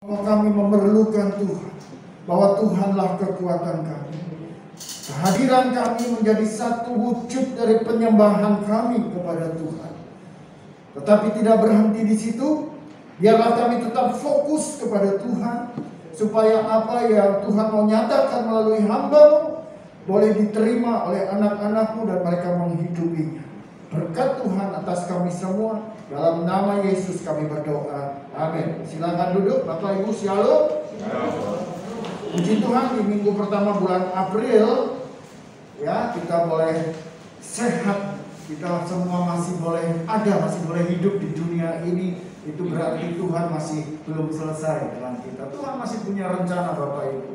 Bahwa kami memerlukan Tuhan, bahwa Tuhanlah kekuatan kami. Kehadiran kami menjadi satu wujud dari penyembahan kami kepada Tuhan. Tetapi tidak berhenti di situ. Biarlah kami tetap fokus kepada Tuhan, supaya apa yang Tuhan mau nyatakan melalui hamba-Mu boleh diterima oleh anak-anak-Mu dan mereka menghidupinya. Berkat Tuhan atas kami semua. Dalam nama Yesus kami berdoa. Amin. Silakan duduk Bapak Ibu. Shalom. Puji Tuhan, di minggu pertama bulan April ya, kita boleh sehat. Kita semua masih boleh ada, masih boleh hidup di dunia ini. Itu berarti Tuhan masih belum selesai dengan kita. Tuhan masih punya rencana Bapak Ibu.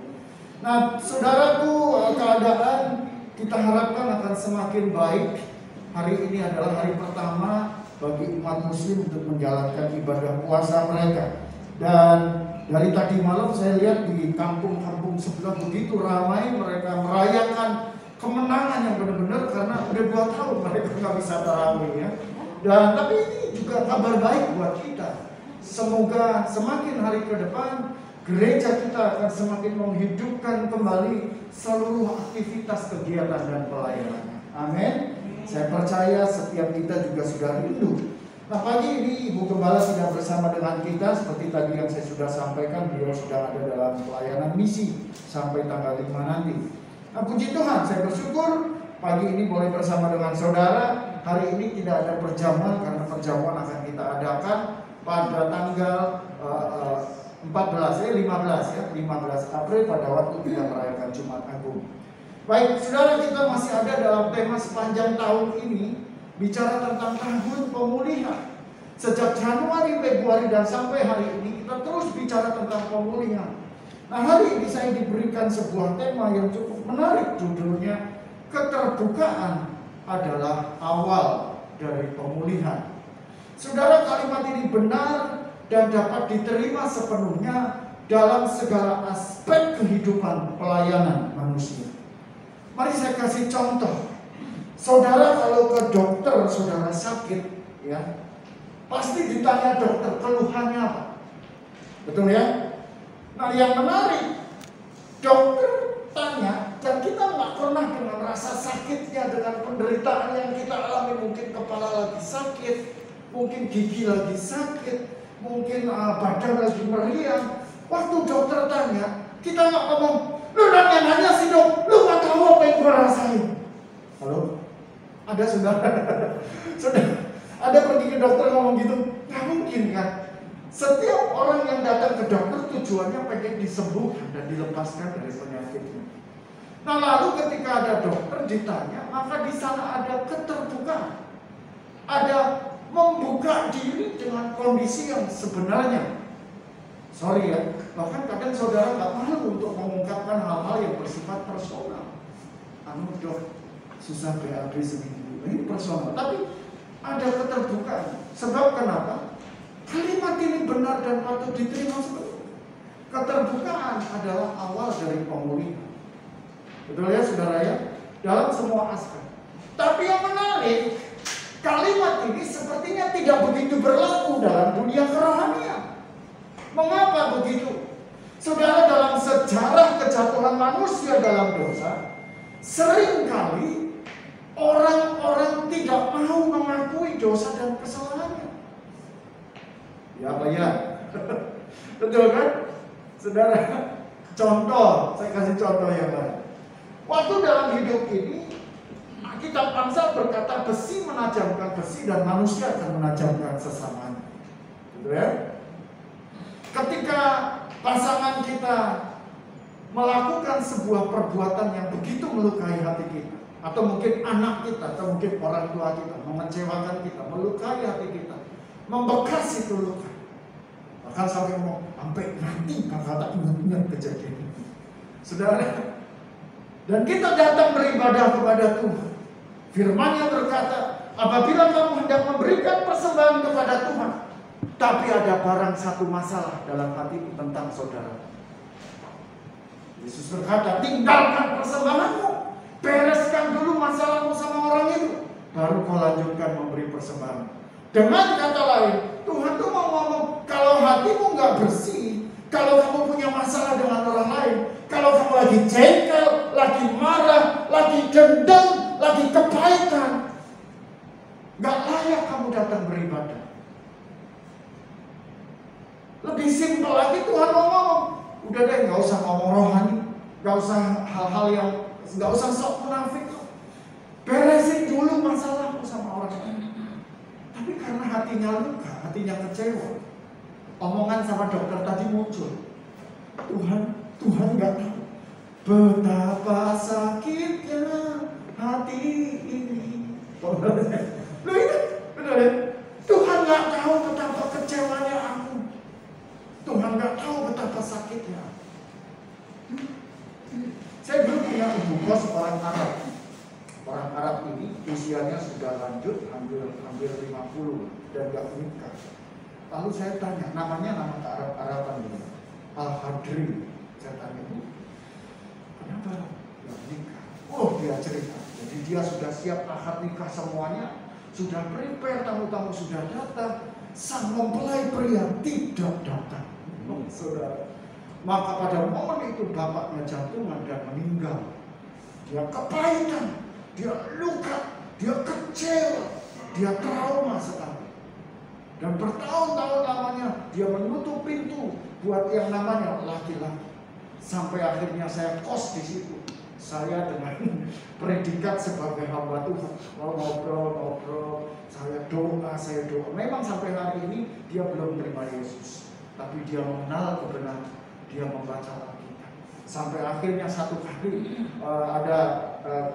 Nah, saudaraku, keadaan kita harapkan akan semakin baik. Hari ini adalah hari pertama bagi umat muslim untuk menjalankan ibadah puasa mereka. Dan dari tadi malam saya lihat di kampung-kampung sebelah begitu ramai, mereka merayakan kemenangan yang benar-benar karena udah 2 tahun mereka nggak bisa tarawih ya. Dan tapi ini juga kabar baik buat kita. Semoga semakin hari ke depan gereja kita akan semakin menghidupkan kembali seluruh aktivitas kegiatan dan pelayanannya. Amin. Saya percaya setiap kita juga sudah rindu. Nah, pagi ini Ibu Gembala tidak bersama dengan kita. Seperti tadi yang saya sudah sampaikan, beliau sedang ada dalam pelayanan misi sampai tanggal 5 nanti. Nah, puji Tuhan, saya bersyukur pagi ini boleh bersama dengan saudara. Hari ini tidak ada perjamuan karena perjamuan akan kita adakan pada tanggal 15 April pada waktu kita merayakan Jumat Agung. Baik, saudara, kita masih ada dalam tema sepanjang tahun ini bicara tentang tahun pemulihan. Sejak Januari, Februari, dan sampai hari ini kita terus bicara tentang pemulihan. Nah, hari ini saya diberikan sebuah tema yang cukup menarik, judulnya keterbukaan adalah awal dari pemulihan. Saudara, kalimat ini benar dan dapat diterima sepenuhnya dalam segala aspek kehidupan pelayanan manusia. Mari saya kasih contoh. Saudara kalau ke dokter, saudara sakit ya, pasti ditanya dokter keluhannya apa. Betul ya? Nah, yang menarik, dokter tanya dan kita nggak pernah dengan rasa sakitnya, dengan penderitaan yang kita alami. Mungkin kepala lagi sakit, mungkin gigi lagi sakit, mungkin badan lagi meriang. Waktu dokter tanya, kita nggak ngomong, lu nanya sih dok, lu nggak tahu apa yang gue rasain. Halo? Ada saudara? Ada pergi ke dokter ngomong gitu? Nggak mungkin kan? Setiap orang yang datang ke dokter tujuannya pengen disembuhkan dan dilepaskan dari penyakitnya. Nah, lalu ketika ada dokter ditanya, maka di sana ada keterbukaan, ada membuka diri dengan kondisi yang sebenarnya. Sorry ya, bahkan kadang saudara nggak malu untuk mengungkapkan hal-hal yang bersifat personal. Dok, susah BAB seminggu, ini personal. Tapi ada keterbukaan. Sebab kenapa? Kalimat ini benar dan patut diterima sepenuhnya. Keterbukaan adalah awal dari pemulihan. Betul ya saudara ya? Dalam semua aspek. Tapi yang menarik, kalimat ini sepertinya tidak begitu berlaku dalam dunia kerohanian. Mengapa begitu? Saudara, dalam sejarah kejatuhan manusia dalam dosa, seringkali orang-orang tidak mau mengakui dosa dan kesalahannya. Ya Pak ya? Betul kan? Saudara, contoh, saya kasih contoh yang lain. Waktu dalam hidup ini, kitab Amsal berkata besi menajamkan besi dan manusia akan menajamkan sesamanya. Betul ya? Ketika pasangan kita melakukan sebuah perbuatan yang begitu melukai hati kita, atau mungkin anak kita, atau mungkin orang tua kita, mengecewakan kita, melukai hati kita, membekas itu luka. Bahkan sampai nanti bakal tak ingat-ingat kejadian ini. Saudara, dan kita datang beribadah kepada Tuhan. Firman-Nya berkata, apabila kamu hendak memberikan persembahan kepada Tuhan, tapi ada barang satu masalah dalam hatimu tentang saudara. Yesus berkata, tinggalkan persembahanmu, bereskan dulu masalahmu sama orang itu, baru kau lanjutkan memberi persembahan. Dengan kata lain, Tuhan tuh mau ngomong, kalau hatimu nggak bersih, Kalau kamu punya masalah dengan orang lain, kalau kamu lagi jengkel, lagi marah, lagi dendam, lagi kebaikan, gak layak kamu datang beribadah. Lebih simpel lagi Tuhan ngomong, udah deh gak usah ngomong rohani, gak usah hal-hal yang, gak usah sok munafik. Beresin dulu masalahmu sama orang lain. Tapi karena hatinya luka, hatinya kecewa, omongan sama dokter tadi muncul. Tuhan gak tahu betapa sakitnya hati ini. Loh itu, benar ya? Tuhan gak tahu betapa kecewanya aku. Tuhan gak tahu betapa sakitnya. Saya dulu punya ibu kos orang Arab. Orang Arab ini usianya sudah lanjut, hampir 50 dan gak menikah. Lalu saya tanya, namanya nama Arab-Araban dulu, Al-Hadri. Saya tanya, Bu, kenapa gak menikah? Oh, dia cerita. Jadi dia sudah siap akad nikah semuanya, sudah prepare, tamu-tamu sudah datang. Sang mempelai pria tidak datang. Saudara, maka pada momen itu bapaknya jantungan dan meninggal. Dia kepahitan, dia luka, dia kecewa, dia trauma sekali. Dan bertahun-tahun lamanya dia menutup pintu buat yang namanya laki-laki. Sampai akhirnya saya kos di situ. Saya dengan predikat sebagai hamba Tuhan, ngobrol, saya doa. Memang sampai hari ini dia belum menerima Yesus, tapi dia mengenal kebenaran, dia membaca Alkitab. Sampai akhirnya satu kali ada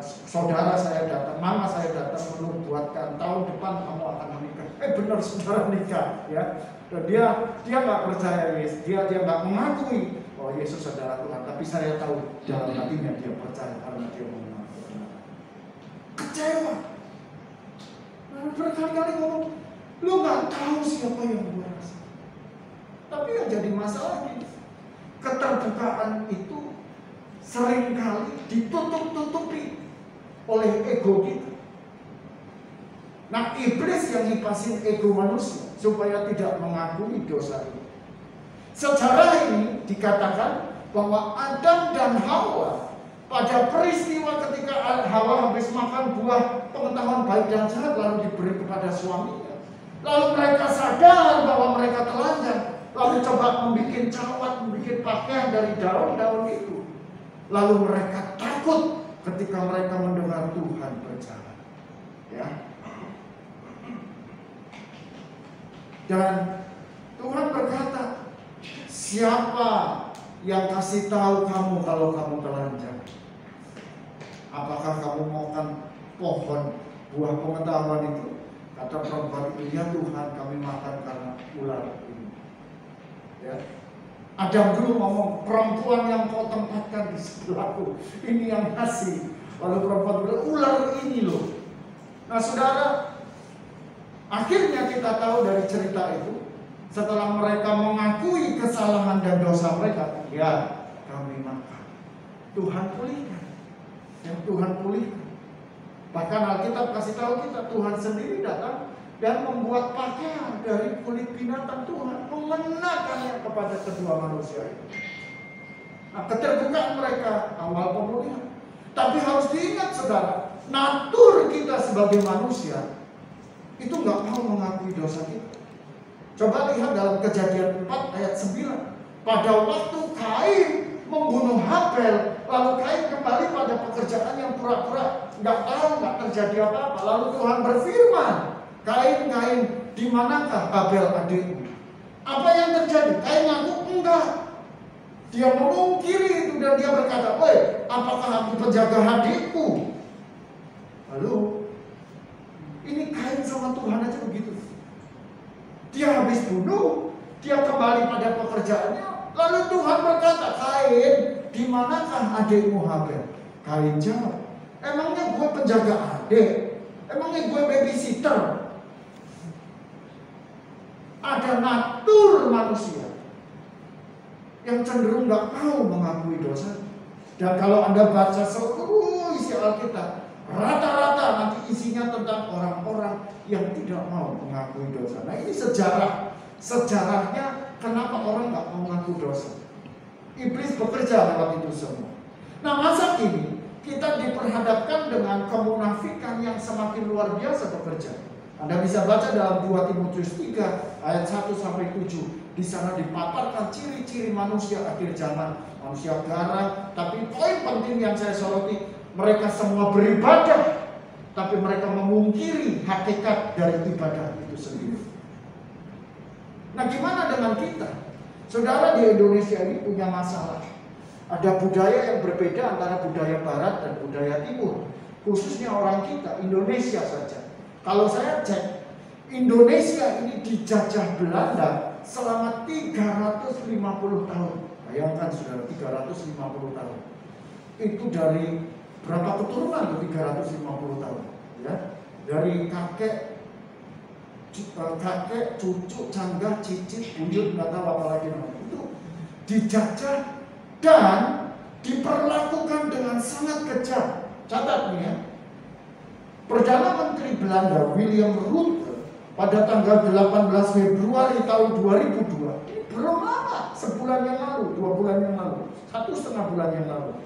saudara saya datang, mama saya datang menubuatkan tahun depan kamu akan menikah. Benar saudara nikah, ya. Dan dia nggak percaya Yesus, dia nggak mengakui bahwa Yesus adalah Tuhan. Tapi saya tahu dalam hatinya dia percaya karena dia mengenal kebenaran. Kecewa. Berkali-kali ngomong, lu nggak tahu siapa yang gue rasa. Tapi yang jadi masalah ini, keterbukaan itu seringkali ditutup-tutupi oleh ego kita. Nah, iblis yang ngipasin ego manusia supaya tidak mengakui dosa ini. Sejarah ini dikatakan bahwa Adam dan Hawa pada peristiwa ketika Hawa habis makan buah pengetahuan baik dan jahat lalu diberi kepada suaminya. Lalu mereka sadar bahwa mereka telanjang, lalu coba membuat cawat, membuat pakaian dari daun-daun itu. Lalu mereka takut ketika mereka mendengar Tuhan berjalan. Ya. Dan Tuhan berkata, siapa yang kasih tahu kamu kalau kamu telanjang? Apakah kamu makan pohon buah pengetahuan itu? Kata perempuan itu, ya Tuhan, kami makan karena ular ini. Ya. Adam dulu ngomong, perempuan yang kau tempatkan di sebelahku, ini yang ngasih. Lalu perempuan bilang, ular ini loh. Nah saudara, akhirnya kita tahu dari cerita itu, setelah mereka mengakui kesalahan dan dosa mereka, ya kami makan. Tuhan pulihkan. Yang Tuhan pulihkan. Bahkan Alkitab kasih tahu kita, Tuhan sendiri datang dan membuat pakaian dari kulit binatang. Tuhan mengenakannya kepada kedua manusia itu. Nah, keterbukaan mereka awal pemulihan. Tapi harus diingat saudara, natur kita sebagai manusia itu nggak mau mengakui dosa kita. Coba lihat dalam Kejadian 4 ayat 9. Pada waktu Kain membunuh Habel, lalu Kain kembali pada pekerjaan yang pura-pura nggak tahu, nggak terjadi apa-apa. Lalu Tuhan berfirman, Kain, di manakah Habel adikmu? Apa yang terjadi? Kain ngaku enggak. Dia memungkiri itu dan dia berkata, woi, apakah aku penjaga adikku? Lalu ini Kain sama Tuhan aja begitu. Dia habis bunuh, dia kembali pada pekerjaannya. Lalu Tuhan berkata, Kain, di manakah adikmu Habel? Kain jawab, emangnya gue penjaga adik? Emangnya gue babysitter? Ada natur manusia yang cenderung gak mau mengakui dosa. Dan kalau Anda baca seluruh isi Alkitab, rata-rata nanti isinya tentang orang-orang yang tidak mau mengakui dosa. Nah ini sejarahnya Kenapa orang nggak mau mengaku dosa? Iblis bekerja lewat itu semua. Nah, masa kini kita diperhadapkan dengan kemunafikan yang semakin luar biasa bekerja. Anda bisa baca dalam 2 Timotius 3 ayat 1 sampai 7. Di sana dipaparkan ciri-ciri manusia akhir zaman, manusia garang. Tapi poin penting yang saya soroti, mereka semua beribadah, tapi mereka memungkiri hakikat dari ibadah itu sendiri. Nah, gimana dengan kita? Saudara, di Indonesia ini punya masalah. Ada budaya yang berbeda antara budaya barat dan budaya timur. Khususnya orang kita, Indonesia saja. Kalau saya cek, Indonesia ini dijajah Belanda selama 350 tahun. Bayangkan saudara, 350 tahun. Itu dari berapa keturunan tuh 350 tahun? Ya, dari kakek, cucu, canggah, cicit, buyut, nggak tahu apa lagi namanya. Itu dijajah dan diperlakukan dengan sangat kejam. Catat nih ya. Perdana Menteri Belanda William Rutte pada tanggal 18 Februari tahun 2002, ini belum lama, sebulan yang lalu, 2 bulan yang lalu, 1,5 bulan yang lalu,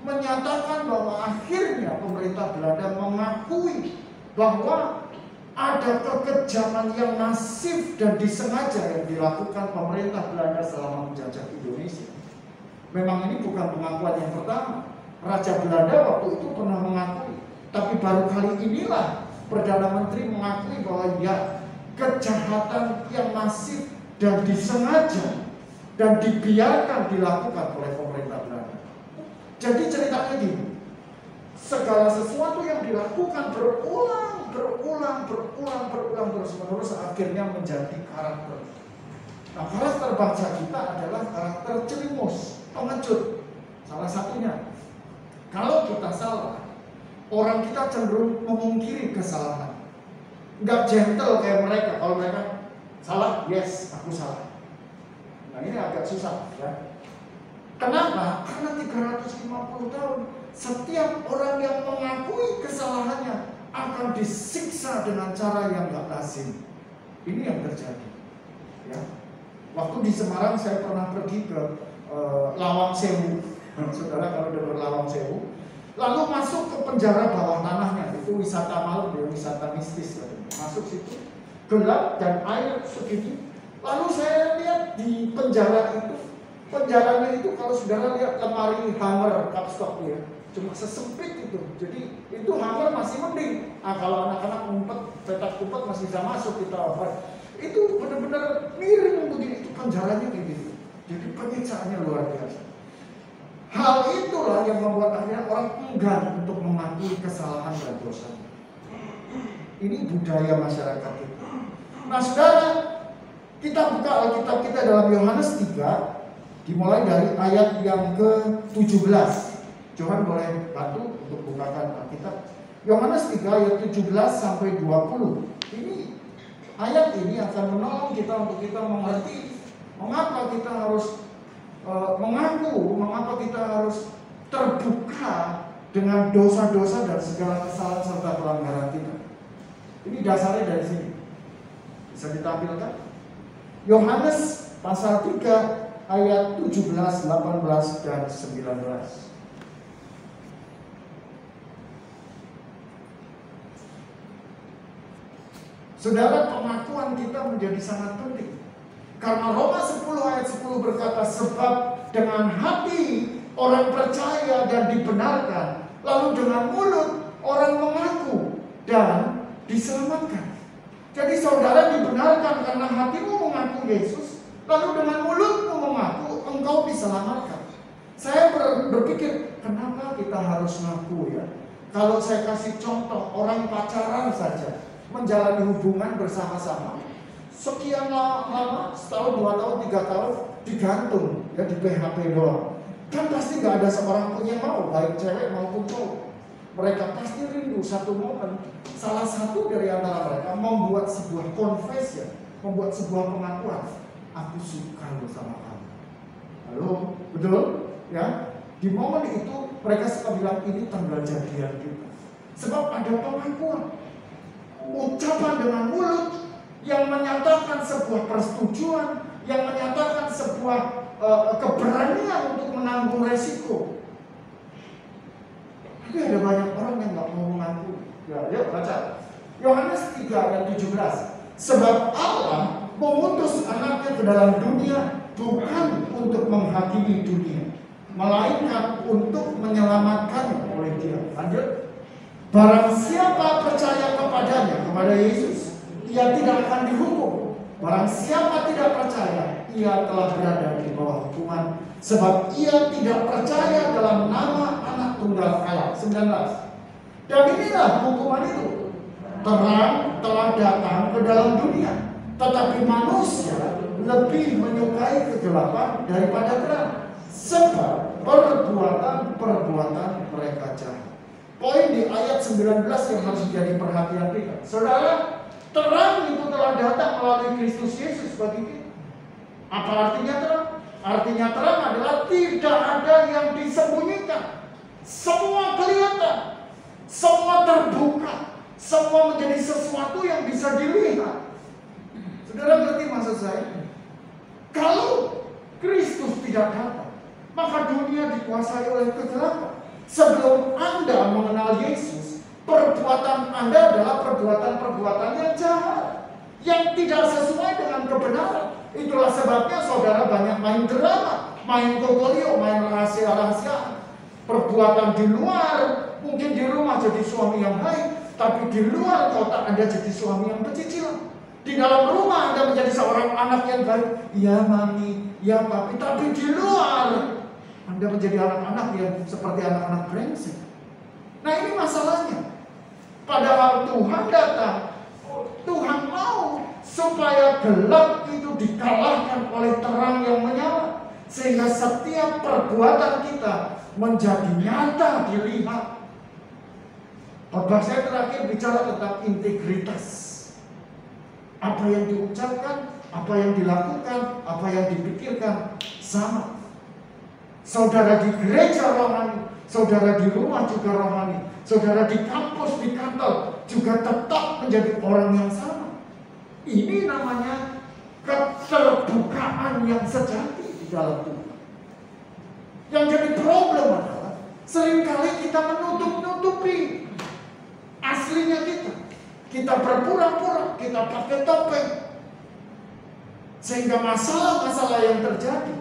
menyatakan bahwa akhirnya pemerintah Belanda mengakui bahwa ada kekejaman yang masif dan disengaja yang dilakukan pemerintah Belanda selama menjajah Indonesia. Memang ini bukan pengakuan yang pertama. Raja Belanda waktu itu pernah mengakui, tapi baru kali inilah Perdana Menteri mengakui bahwa ya, kejahatan yang masif dan disengaja dan dibiarkan dilakukan oleh pemerintah Belanda. Jadi ceritanya gini, segala sesuatu yang dilakukan berulang terus-menerus akhirnya menjadi karakter. Nah, karakter bangsa kita adalah karakter cerimus, pengecut. Salah satunya, kalau kita salah, orang kita cenderung memungkiri kesalahan. Nggak gentle kayak mereka. Kalau mereka salah, yes, aku salah. Nah, ini agak susah ya. Kenapa? Karena 350 tahun setiap orang yang mengakui kesalahannya akan disiksa dengan cara yang nggak lazim. Ini yang terjadi ya. Waktu di Semarang saya pernah pergi ke Lawang Sewu. Saudara kalau dengar Lawang Sewu, lalu masuk ke penjara bawah tanahnya, itu wisata malam, ya, wisata mistis katanya. Masuk situ, gelap dan air segini. Lalu saya lihat di penjara itu, penjaranya itu kalau saudara lihat lemari hammer kapstok ya, cuma sesempit itu. Jadi itu hammer masih mending. Nah, kalau anak-anak ngumpet, petak kumpet masih bisa masuk kita over. Itu benar-benar miring begini, itu penjaranya kayak gitu. Jadi penyiksaannya luar biasa. Hal itulah yang membuat akhirnya orang enggan untuk mengakui kesalahan dan dosa. Ini budaya masyarakat kita. Nah, saudara, kita buka Alkitab kita dalam Yohanes 3, dimulai dari ayat yang ke-17. Johan boleh bantu untuk bukakan Alkitab. Yohanes 3 ayat 17 sampai 20. Ini ayat ini akan menolong kita untuk kita mengerti mengapa kita harus mengaku, mengapa kita harus terbuka dengan dosa-dosa dan segala kesalahan serta pelanggaran kita. Ini dasarnya dari sini. Bisa ditampilkan? Yohanes pasal 3 ayat 17, 18, dan 19. Saudara, pengakuan kita menjadi sangat penting. Karena Roma 10 ayat 10 berkata, sebab dengan hati orang percaya dan dibenarkan, lalu dengan mulut orang mengaku dan diselamatkan. Jadi saudara dibenarkan karena hatimu mengaku Yesus, lalu dengan mulutmu mengaku engkau diselamatkan. Saya berpikir, kenapa kita harus ngaku ya? Kalau saya kasih contoh, orang pacaran saja menjalani hubungan bersama-sama, sekian lama, setahun, 2 tahun, 3 tahun, digantung ya, di PHP doang. Kan pasti gak ada seorang pun yang mau, baik cewek maupun cowok. Mereka pasti rindu satu momen, salah satu dari antara mereka membuat sebuah confession, membuat sebuah pengakuan, aku suka lo sama kamu. Halo, betul? Ya, di momen itu mereka suka bilang ini tanggal jadian kita. Sebab ada pengakuan, ucapan dengan mulut yang menyatakan sebuah persetujuan, yang menyatakan sebuah keberanian untuk menanggung resiko. Tapi ada banyak orang yang nggak mau mengaku. Ya, yuk baca Yohanes 3 ayat 17. Sebab Allah mengutus anaknya ke dalam dunia bukan untuk menghakimi dunia, melainkan untuk menyelamatkan oleh Dia. Lanjut. Barang siapa percaya kepadanya, kepada Yesus, ia tidak akan dihukum. Barang siapa tidak percaya, ia telah berada di bawah hukuman, sebab ia tidak percaya dalam nama Anak Tunggal Allah. 19. Dan inilah hukuman itu. Terang telah datang ke dalam dunia, tetapi manusia lebih menyukai kegelapan daripada terang, sebab perbuatan mereka jahat. Poin di ayat 19 yang harus menjadi perhatian kita. Saudara, terang itu telah datang melalui Kristus Yesus bagi kita. Apa artinya terang? Artinya terang adalah tidak ada yang disembunyikan. Semua kelihatan, semua terbuka, semua menjadi sesuatu yang bisa dilihat. Saudara ngerti maksud saya? Kalau Kristus tidak datang, maka dunia dikuasai oleh kegelapan. Sebelum Anda mengenal Yesus, perbuatan Anda adalah perbuatan-perbuatan yang jahat, yang tidak sesuai dengan kebenaran. Itulah sebabnya saudara banyak main drama, main kokolio, main rahasia-rahasia. Perbuatan di luar, mungkin di rumah jadi suami yang baik, tapi di luar kota Anda jadi suami yang pecicilan. Di dalam rumah Anda menjadi seorang anak yang baik, ya mami, ya papi, tapi di luar Anda menjadi anak-anak yang seperti anak-anak brengsek. Nah, ini masalahnya. Padahal Tuhan datang, Tuhan mau supaya gelap itu dikalahkan oleh terang yang menyala, sehingga setiap perbuatan kita menjadi nyata dilihat. Khotbah saya terakhir bicara tentang integritas. Apa yang diucapkan, apa yang dilakukan, apa yang dipikirkan sama. Saudara di gereja rohani, saudara di rumah juga rohani, saudara di kampus, di kantor juga tetap menjadi orang yang sama. Ini namanya keterbukaan yang sejati di dalam Tuhan. Yang jadi problem adalah seringkali kita menutup-nutupi aslinya kita. Kita berpura-pura, kita pakai topeng, sehingga masalah-masalah yang terjadi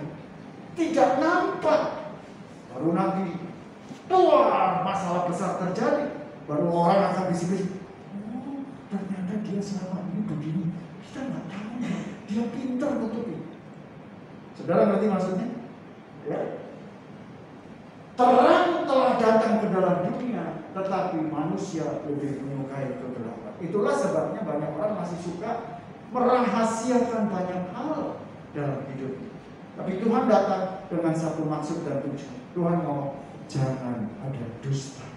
tidak nampak. Baru nanti masalah besar terjadi, baru orang akan bisik-bisik, oh ternyata dia selama ini begini, kita nggak tahu, dia pintar nutupi. Saudara ngerti maksudnya? Ya. Terang telah datang ke dalam dunia, tetapi manusia lebih menyukai kegelapan. Itulah sebabnya banyak orang masih suka merahasiakan banyak hal dalam hidup. Tapi Tuhan datang dengan satu maksud dan tujuan. Tuhan mau jangan ada dusta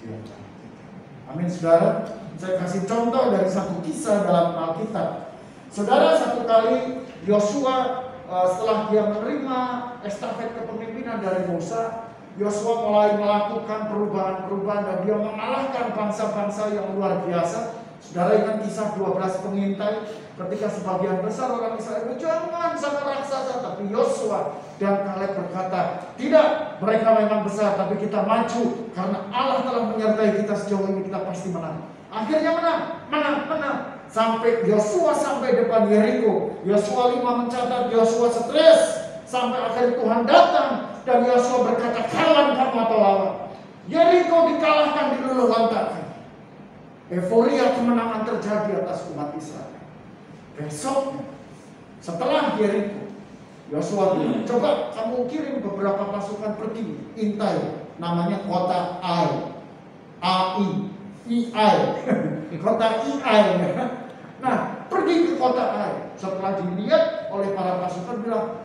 di antara kita. Amin, saudara. Saya kasih contoh dari satu kisah dalam Alkitab. Saudara, satu kali Yosua setelah dia menerima estafet kepemimpinan dari Musa, Yosua mulai melakukan perubahan-perubahan dan dia mengalahkan bangsa-bangsa yang luar biasa. Saudara ingat kisah 12 pengintai ketika sebagian besar orang Israel itu jangan sama raksasa, tapi Yosua dan Kaleb berkata, tidak, mereka memang besar tapi kita maju karena Allah telah menyertai kita sejauh ini, kita pasti menang. Akhirnya menang. Sampai Yosua sampai depan Yeriko. Yosua 5 mencatat, Yosua stres sampai akhirnya Tuhan datang dan Yosua berkata, kawan kamu atau lawan. Yeriko dikalahkan, diluluh-lantakkan. Euforia kemenangan terjadi atas umat Israel. Besoknya, setelah Yeriko, Yosua bilang, coba kamu kirim beberapa pasukan pergi intai, namanya kota Ai, kota Ai. Nah, pergi ke kota Ai. Setelah dilihat oleh para pasukan bilang,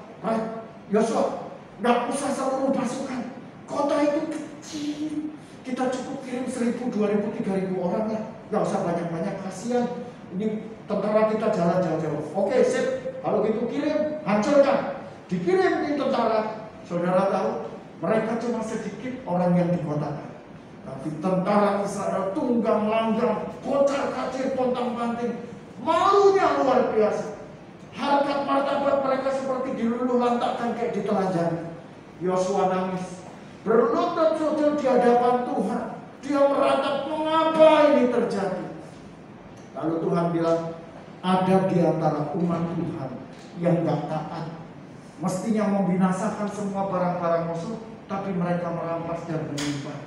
Yosua, nggak usah seluruh pasukan, kota itu kecil, kita cukup kirim 1.000, 2.000, 3.000 orang lah. Gak usah banyak-banyak, kasihan. Ini tentara kita jalan jauh-jauh. Oke, sip. Kalau gitu kirim, hancurkan. Dikirim di tentara. Saudara tahu, mereka cuma sedikit orang yang di kota. Tapi tentara Israel tunggang langgang, kocar kacir, pontang panting. Malunya luar biasa. Harkat martabat mereka seperti diluluh lantakkan kayak ditelanjangi. Yosua nangis, berlutut sujud di hadapan Tuhan. Dia meratap, mengapa ini terjadi? Lalu Tuhan bilang, ada di antara umat Tuhan yang gak taat. Mestinya membinasakan semua barang-barang musuh, tapi mereka merampas dan menyimpan.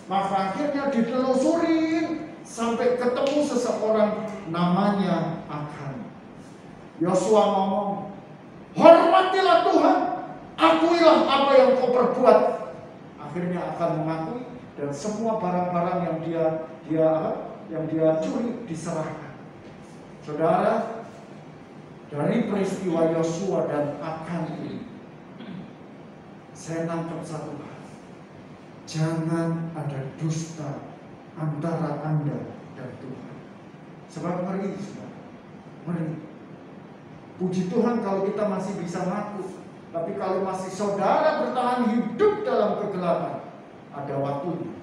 Maka akhirnya ditelusurin sampai ketemu seseorang namanya Akan. Yosua ngomong, hormatilah Tuhan, akuilah apa yang kau perbuat. Akhirnya Akan mengakui dan semua barang-barang yang dia curi diserahkan. Saudara, dari peristiwa Yosua dan Akan ini, saya nangkap satu hal. Jangan ada dusta antara Anda dan Tuhan. Sebab ngeri, saudara. Ngeri. Puji Tuhan kalau kita masih bisa ngaku. Tapi kalau masih saudara bertahan hidup dalam kegelapan, ada waktunya.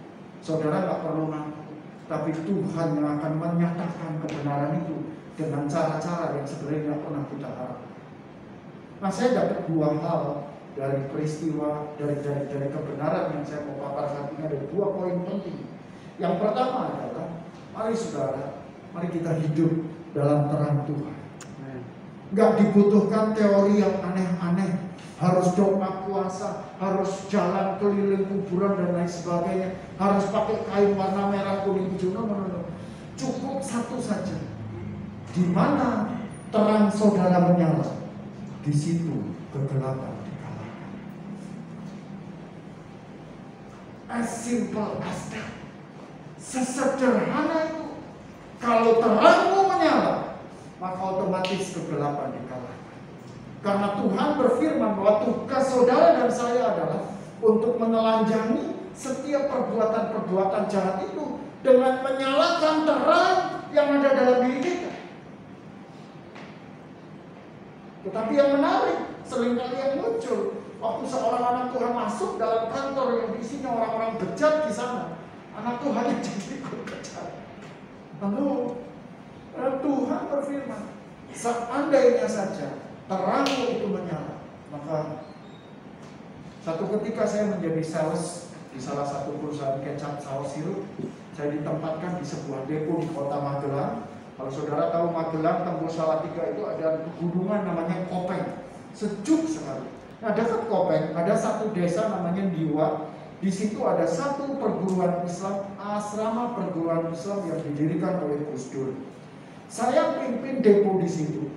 Saudara gak perlu ngaku. Tapi Tuhan yang akan menyatakan kebenaran itu dengan cara-cara yang sebenarnya tidak pernah kita harapkan. Nah, saya dapat dua hal dari peristiwa, dari kebenaran yang saya mau paparkan ini, ada dua poin penting. Yang pertama adalah, mari saudara, mari kita hidup dalam terang Tuhan. Gak dibutuhkan teori yang aneh-aneh, harus doa puasa, harus jalan keliling kuburan dan lain sebagainya, harus pakai kain warna merah kuning hijau. No. Cukup satu saja. Di mana terang saudara menyala, di situ kegelapan dikalahkan. As simple as that. Sesederhana itu. Kalau terangmu menyala, maka otomatis kegelapan dikalahkan. Karena Tuhan berfirman bahwa tugas saudara dan saya adalah untuk menelanjangi setiap perbuatan-perbuatan jahat itu dengan menyalakan terang yang ada dalam diri kita. Tetapi yang menarik, seringkali yang muncul waktu seorang anak Tuhan masuk dalam kantor yang isinya orang-orang bejat di sana, anak Tuhan yang jadi ikut bejat. Lalu Tuhan berfirman, seandainya saja terangmu itu menyala, maka satu ketika saya menjadi sales di salah satu perusahaan kecap saus sirup. Saya ditempatkan di sebuah depo di kota Magelang. Kalau saudara tahu Magelang, Tembus Salatiga itu ada pegunungan namanya Kopeng, sejuk sekali. Nah, dekat Kopeng ada satu desa namanya Diwa. Di situ ada satu perguruan Islam, asrama perguruan Islam yang didirikan oleh Gus Dur. Saya pimpin depo di situ.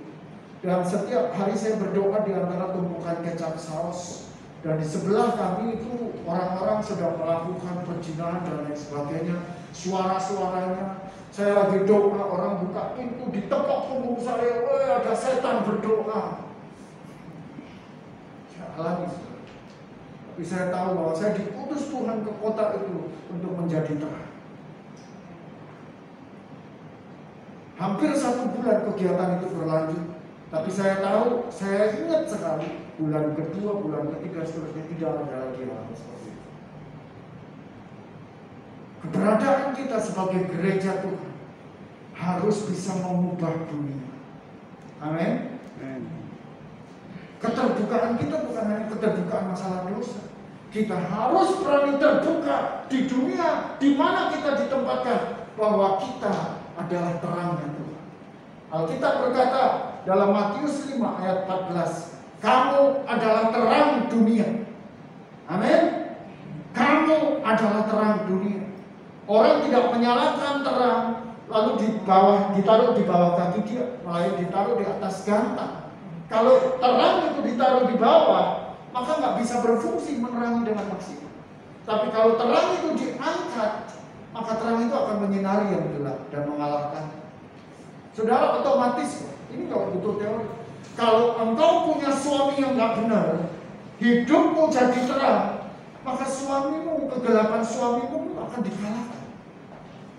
Dan setiap hari saya berdoa di antara tumpukan kecap saus. Dan di sebelah kami itu orang-orang sedang melakukan perzinahan dan lain sebagainya. Suara-suaranya. Saya lagi doa, orang buka pintu, ditepok punggung saya. Woi, ada setan berdoa. Saya alami. Tapi saya tahu bahwa saya diutus Tuhan ke kota itu untuk menjadi terang. Hampir 1 bulan kegiatan itu berlanjut. Tapi saya tahu, saya ingat sekali bulan kedua, bulan ketiga, seterusnya tidak ada lagi hal seperti itu. Keberadaan kita sebagai gereja Tuhan harus bisa mengubah dunia. Amin. Keterbukaan kita bukan hanya keterbukaan masalah dosa. Kita harus berani terbuka di dunia di mana kita ditempatkan bahwa kita adalah terangnya Tuhan. Alkitab berkata dalam Matius 5 ayat 14, kamu adalah terang dunia. Amin. Kamu adalah terang dunia. Orang tidak menyalakan terang lalu ditaruh di bawah kaki dia, melainkan ditaruh di atas gantang. Kalau terang itu ditaruh di bawah, maka nggak bisa berfungsi menerangi dengan maksimal. Tapi kalau terang itu diangkat, maka terang itu akan menyinari yang gelap dan mengalahkan. Saudara, otomatis ini nggak butuh teori. Kalau engkau punya suami yang nggak benar, hidupmu jadi terang, maka suamimu, kegelapan suamimu akan dikalahkan.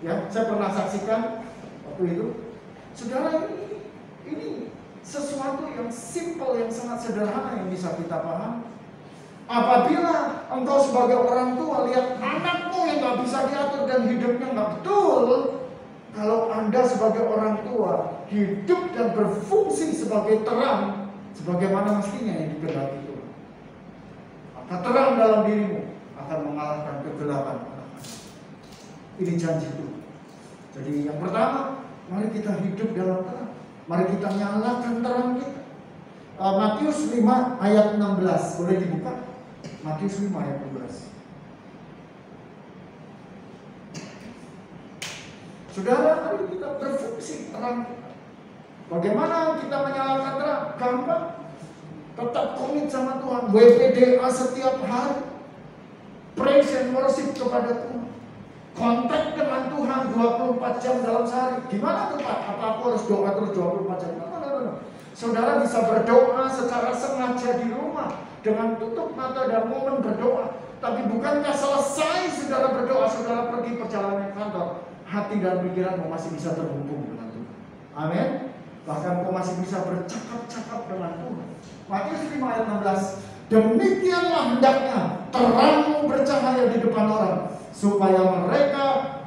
Ya, saya pernah saksikan waktu itu. Saudara, ini sesuatu yang simple, yang sangat sederhana yang bisa kita paham. Apabila engkau sebagai orang tua lihat anakmu yang nggak bisa diatur dan hidupnya nggak betul, kalau Anda sebagai orang tua hidup dan berfungsi sebagai terang sebagaimana mestinya yang dikehendaki Tuhan. Maka terang dalam dirimu akan mengalahkan kegelapan. Ini janji Tuhan. Jadi yang pertama, mari kita hidup dalam terang. Mari kita nyalakan terang kita. Matius 5 ayat 16. Boleh dibuka? Matius 5 ayat 16. Saudara, mari kita berfungsi terang kita. Bagaimana kita menyalakan terang? Gampang. Tetap komit sama Tuhan. WPDA setiap hari. Praise and worship kepada Tuhan. Kontak dengan Tuhan 24 jam dalam sehari. Gimana tuh Pak? Apa aku harus doa terus 24 jam? No. Saudara bisa berdoa secara sengaja di rumah dengan tutup mata dan momen berdoa. Tapi bukankah selesai saudara berdoa, saudara pergi perjalanan kantor, hati dan pikiranmu masih bisa terhubung dengan Tuhan. Amin. Bahkan kau masih bisa bercakap-cakap dengan Tuhan. Matius 5 ayat 16. Demikianlah hendaknya terangmu bercahaya di depan orang, supaya mereka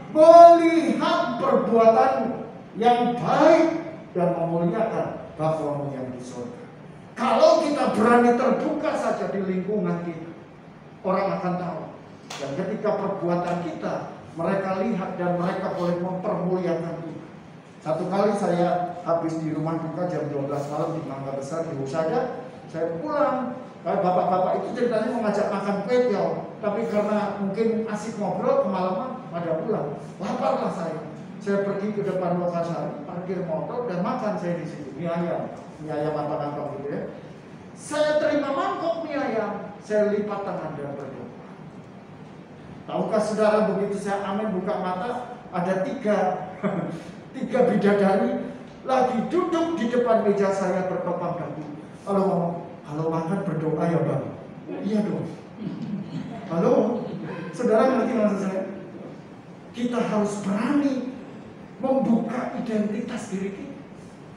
melihat perbuatanmu yang baik dan memuliakan Bapamu yang di surga. Kalau kita berani terbuka saja di lingkungan kita, orang akan tahu. Dan ketika perbuatan kita mereka lihat dan mereka boleh mempermuliakan Tuhan. Satu kali saya habis di rumah duka jam 12 malam di Mangga Besar di Husada, saya pulang. Bapak-bapak itu ceritanya mengajak makan kue tiaw, tapi karena mungkin asik ngobrol kemalaman pada pulang. Laparlah saya. Saya pergi ke depan Lokasari, parkir motor dan makan saya di situ. Mie ayam apa gitu ya. Saya terima mangkok mie ayam, saya lipat tangan dan berdoa. Tahukah saudara, begitu saya amin buka mata, ada tiga bidadari lagi duduk di depan meja saya bertopang kaki. Kalau makan berdoa ya Bang? Iya dong. Halo, saudara ngerti maksud saya? Kita harus berani membuka identitas diri kita.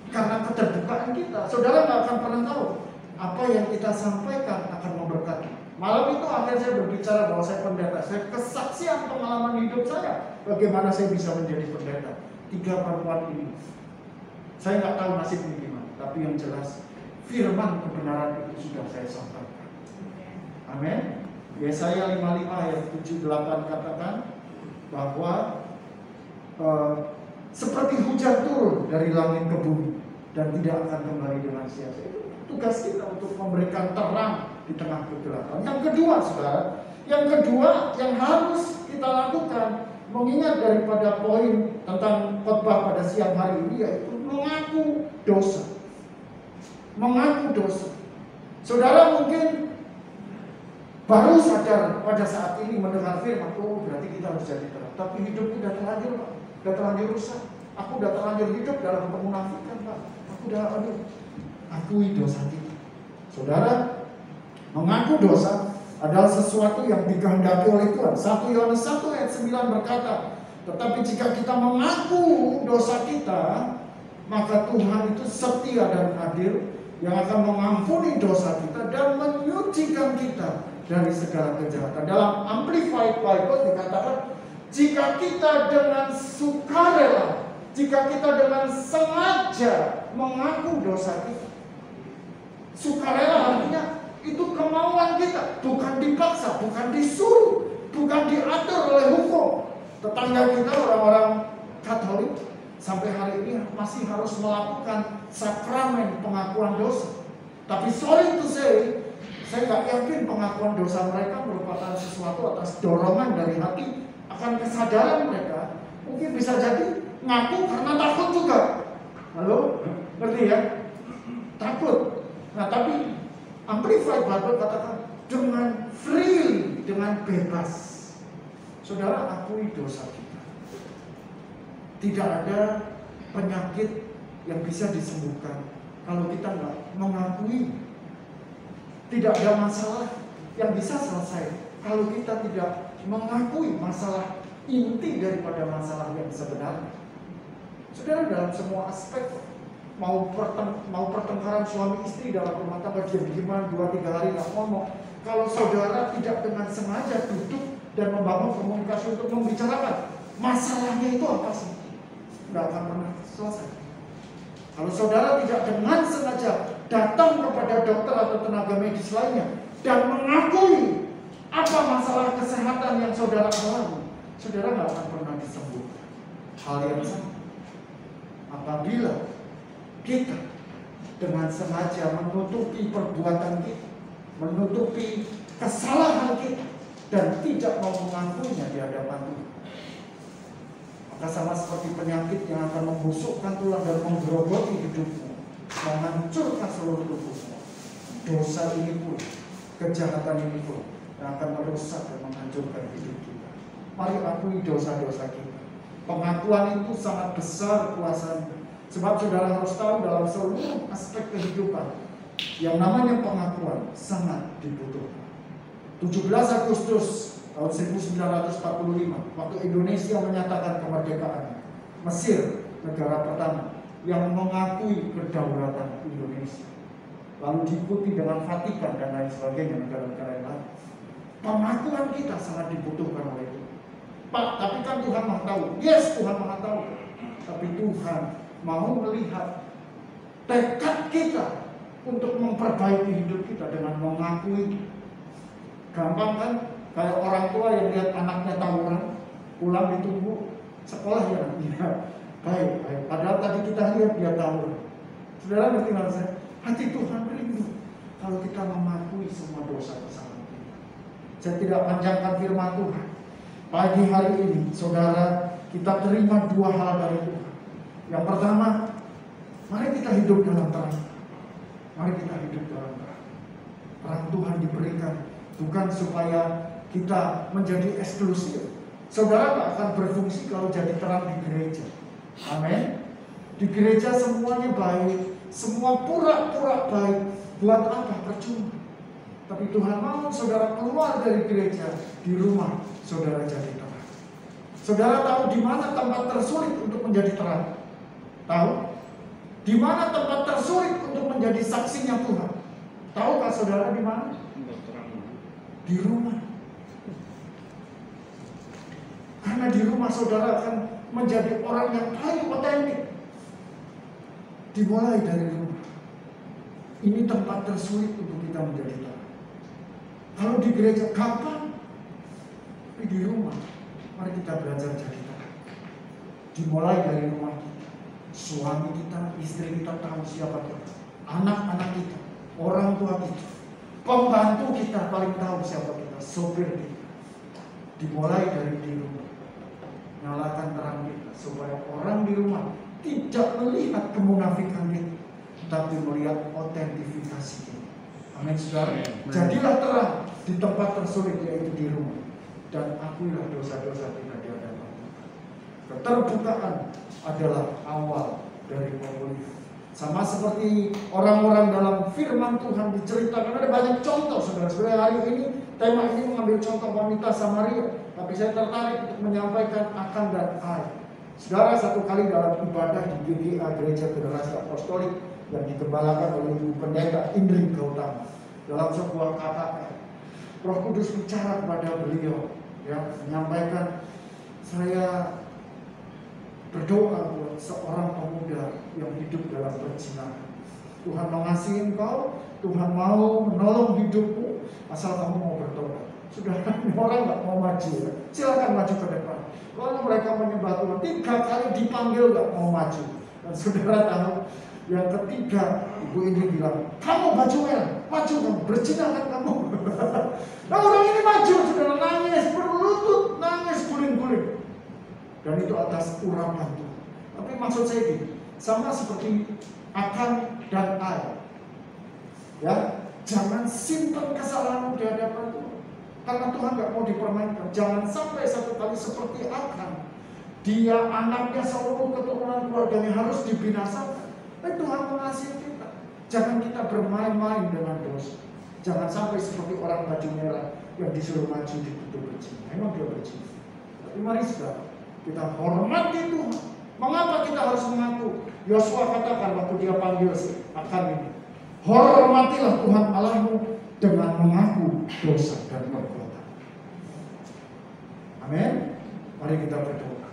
Karena keterbukaan kita, saudara nggak akan pernah tahu apa yang kita sampaikan akan memberkati. Malam itu akhirnya saya berbicara bahwa saya pendeta. Saya kesaksian pengalaman hidup saya, bagaimana saya bisa menjadi pendeta. 3 perempuan ini, saya nggak tahu nasibnya gimana, tapi yang jelas firman kebenaran itu sudah saya sampaikan. Amin. Yesaya 55 ayat 7-8 katakan bahwa seperti hujan turun dari langit ke bumi dan tidak akan kembali dengan sia-sia. Itu tugas kita untuk memberikan terang di tengah kegelapan. Yang kedua, saudara, yang harus kita lakukan, mengingat daripada poin tentang khotbah pada siang hari ini, yaitu mengaku dosa. Mengaku dosa. Saudara mungkin baru sadar pada saat ini mendengar firman, berarti kita harus jadi terang. Tapi hidup udah terlanjur, Pak. Udah terlanjur rusak. Aku udah terlanjur hidup dalam kemunafikan, Pak. Aku udah akui dosa kita. Saudara, mengaku dosa adalah sesuatu yang dikehendaki oleh Tuhan. 1 Yohanes 1 ayat 9 berkata, tetapi jika kita mengaku dosa kita, maka Tuhan itu setia dan adil, yang akan mengampuni dosa kita dan menyucikan kita dari segala kejahatan. Dalam Amplified Bible dikatakan, jika kita dengan sukarela, jika kita dengan sengaja mengaku dosa kita. Sukarela artinya itu kemauan kita, bukan dipaksa, bukan disuruh, bukan diatur oleh hukum. Tetangga kita orang-orang Katolik sampai hari ini masih harus melakukan sakramen pengakuan dosa. Tapi sorry to say, saya nggak yakin pengakuan dosa mereka merupakan sesuatu atas dorongan dari hati akan kesadaran mereka. Mungkin bisa jadi ngaku karena takut juga. Halo, ngerti ya? Takut. Nah, tapi Amplified Bible katakan dengan free, dengan bebas. Saudara, akui dosa kita. Tidak ada penyakit yang bisa disembuhkan kalau kita nggak mengakui. Tidak ada masalah yang bisa selesai kalau kita tidak mengakui masalah inti daripada masalah yang sebenarnya. Saudara, dalam semua aspek, mau pertengkaran suami istri dalam rumah tangga, diam-diaman 2-3 hari nggak ngomong. Kalau saudara tidak dengan sengaja duduk dan membangun komunikasi untuk membicarakan masalahnya itu apa sih, nggak akan pernah selesai. Kalau saudara tidak dengan sengaja datang kepada dokter atau tenaga medis lainnya dan mengakui apa masalah kesehatan yang saudara alami, saudara nggak akan pernah disembuhkan. Hal yang sama apabila kita dengan sengaja menutupi perbuatan kita, menutupi kesalahan kita, dan tidak mau mengakuinya di hadapan Tuhan, maka sama seperti penyakit yang akan membusukkan tulang dan menggerogoti hidupmu, menghancurkan seluruh tubuhmu. Dosa ini pun, kejahatan ini pun yang akan merusak dan menghancurkan hidup kita. Mari akui dosa-dosa kita. Pengakuan itu sangat besar kuasanya. Sebab saudara harus tahu dalam seluruh aspek kehidupan, yang namanya pengakuan sangat dibutuhkan. 17 Agustus tahun 1945, waktu Indonesia menyatakan kemerdekaannya, Mesir negara pertama yang mengakui kedaulatan Indonesia, lalu diikuti dengan Vatikan dan lain sebagainya, negara-negara yang lain. Pengakuan kita sangat dibutuhkan oleh itu. Pak, tapi kan Tuhan Maha tahu. Yes, Tuhan Maha tahu. Tapi Tuhan mau melihat tekad kita untuk memperbaiki hidup kita dengan mengakui. Gampang kan? Kayak orang tua yang lihat anaknya tawuran, pulang ditunggu sekolah ya. Baik. Padahal tadi kita lihat dia tawuran. Saudara ngerti nggak saya? Hati Tuhan rindu kalau kita mengakui semua dosa kesalahan kita. Saya tidak panjangkan firman Tuhan. Pagi hari ini, saudara, kita terima dua hal dari Tuhan. Yang pertama, mari kita hidup dalam terang. Mari kita hidup dalam terang. Terang Tuhan diberikan bukan supaya kita menjadi eksklusif. Saudara tak akan berfungsi kalau jadi terang di gereja. Amin. Di gereja semuanya baik, semua pura-pura baik. Buat apa? Percuma. Tapi Tuhan mau saudara keluar dari gereja, di rumah saudara jadi terang. Saudara tahu di mana tempat tersulit untuk menjadi terang? Tahu? Di mana tempat tersulit untuk menjadi saksinya Tuhan? Tahukah saudara di mana? Di rumah. Karena di rumah saudara akan menjadi orang yang paling otentik. Dimulai dari rumah. Ini tempat tersulit untuk kita menjadi terang. Kalau di gereja gampang, tapi di rumah, mari kita belajar jadi terang. Dimulai dari rumah kita. Suami kita, istri kita tahu siapa kita. Anak-anak kita, orang tua kita, pembantu kita paling tahu siapa kita. Sopir kita. Dimulai dari di rumah. Nyalakan terang kita supaya orang di rumah tidak melihat kemunafikan kita, tapi melihat otentifikasi kita. Amin, saudara. Jadilah terang di tempat tersulit, yaitu di rumah, dan akuilah dosa-dosa kita di hadapan Tuhan. Keterbukaan adalah awal dari pemulihan. Sama seperti orang-orang dalam firman Tuhan diceritakan, ada banyak contoh, saudara. Sebenarnya hari ini tema ini mengambil contoh wanita Samaria, tapi saya tertarik untuk menyampaikan akan dan ai. Saudara, satu kali dalam ibadah di GGA Gereja Generasi Apostolik yang digembalakan oleh Ibu Pendeta Indri Gautama, dalam sebuah KKR, Roh Kudus bicara kepada beliau, ya, menyampaikan, saya berdoa buat seorang pemuda yang hidup dalam perzinahan. Tuhan mengasihi engkau, Tuhan mau menolong hidupmu, asal kamu mau bertobat. Sudah, orang nggak mau maju, ya? Silakan maju ke depan. Kalau mereka menyembah Tuhan, 3 kali dipanggil nggak mau maju. Dan saudara tahu, yang ketiga Ibu Indri bilang, kamu baju merah, maju kamu, berzina kan kamu. Nah, orang ini maju, saudara, nangis berlutut, nangis guling-guling. Dan itu atas urapan Tuhan. Tapi maksud saya ini sama seperti akan dan ai. Ya, jangan simpan kesalahan di hadapan Tuhan. Karena Tuhan gak mau dipermainkan. Jangan sampai satu kali seperti akan, dia, anaknya, seluruh keturunan keluarganya harus dibinasakan. Tapi Tuhan mengasihi kita. Jangan kita bermain-main dengan dosa. Jangan sampai seperti orang baju merah yang disuruh maju ditutup berzina. Memang dia berzina. Tapi mari sekarang kita hormati Tuhan. Mengapa kita harus mengaku? Yosua katakan waktu dia panggil akan ini, hormatilah Tuhan Allahmu dengan mengaku dosa dan perbuatan. Amin. Mari kita berdoa.